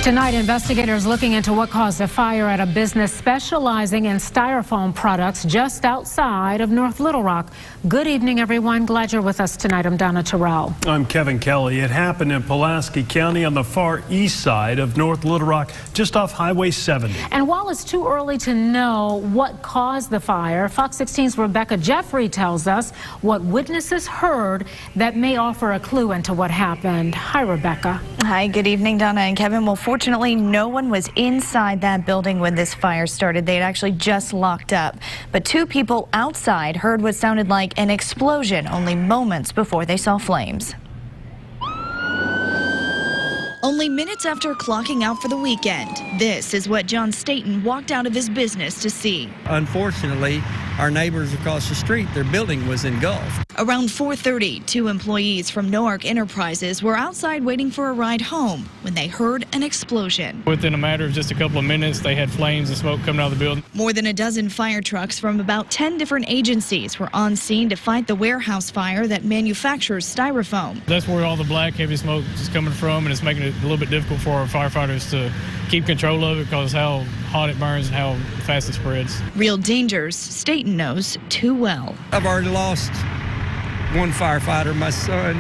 Tonight, investigators looking into what caused a fire at a business specializing in styrofoam products just outside of North Little Rock. Good evening, everyone. Glad you're with us tonight. I'm Donna Terrell. I'm Kevin Kelly. It happened in Pulaski County on the far east side of North Little Rock, just off Highway 70. And while it's too early to know what caused the fire, Fox 16's Rebecca Jeffrey tells us what witnesses heard that may offer a clue into what happened. Hi, Rebecca. Hi, good evening, Donna and Kevin. Well, fortunately, no one was inside that building when this fire started. They had actually just locked up. But two people outside heard what sounded like an explosion only moments before they saw flames. Only minutes after clocking out for the weekend, this is what John Staten walked out of his business to see. Unfortunately, our neighbors across the street, their building was engulfed. Around 4:30, two employees from NoArk Enterprises were outside waiting for a ride home when they heard an explosion. Within a matter of just a couple of minutes, they had flames and smoke coming out of the building. More than a dozen fire trucks from about 10 different agencies were on scene to fight the warehouse fire that manufactures styrofoam. That's where all the black heavy smoke is coming from, and it's making it a little bit difficult for our firefighters to keep control of it because how hot it burns and how fast it spreads. Real dangers Staten knows too well. I've already lost one firefighter, my son,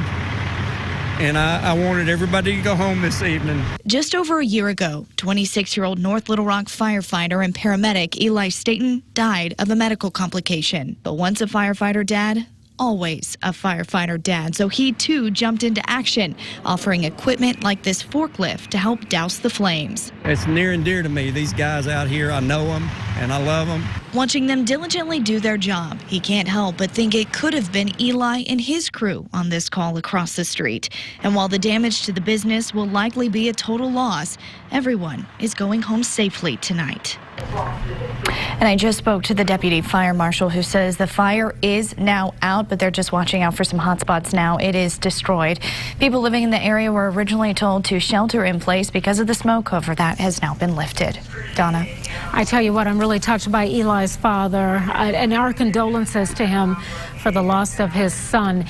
and I wanted everybody to go home this evening. Just over a year ago, 26-year-old North Little Rock firefighter and paramedic Eli Staten died of a medical complication. But once a firefighter dad, always a firefighter dad, so he too jumped into action, offering equipment like this forklift to help douse the flames. It's near and dear to me. These guys out here, I know them and I love them. Watching them diligently do their job, he can't help but think it could have been Eli and his crew on this call across the street. And while the damage to the business will likely be a total loss, everyone is going home safely tonight. And I just spoke to the deputy fire marshal who says the fire is now out, but they're just watching out for some hot spots now. It is destroyed. People living in the area were originally told to shelter in place because of the smoke. However, that has now been lifted. Donna. I tell you what, I'm really touched by Eli's father, and our condolences to him for the loss of his son.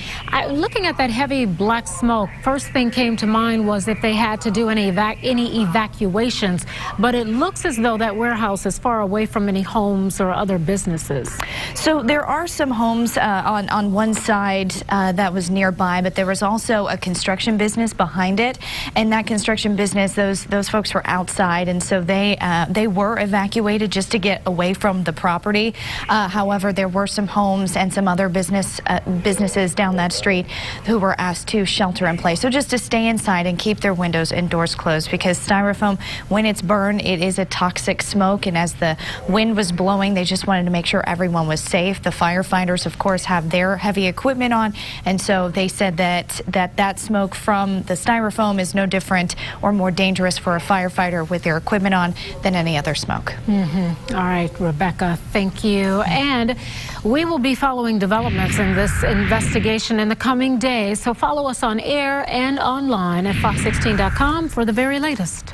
Looking at that heavy black smoke, first thing came to mind was if they had to do any evacuations, but it looks as though that warehouse is far away from any homes or other businesses. So there are some homes on one side that was nearby, but there was also a construction business behind it, and that construction business, those folks were outside, and so they were evacuated just to get away from the property. However, there were some homes and some other businesses down that street who were asked to shelter in place. So just to stay inside and keep their windows and doors closed, because styrofoam, when it's burned, it is a toxic smoke, and as the wind was blowing, they just wanted to make sure everyone was safe. The firefighters, of course, have their heavy equipment on, and so they said that smoke from the styrofoam is no different or more dangerous for a firefighter with their equipment on than any other smoke. All right, Rebecca, thank you. And we will be following developments in this investigation in the coming days, so follow us on air and online at fox16.com for the very latest.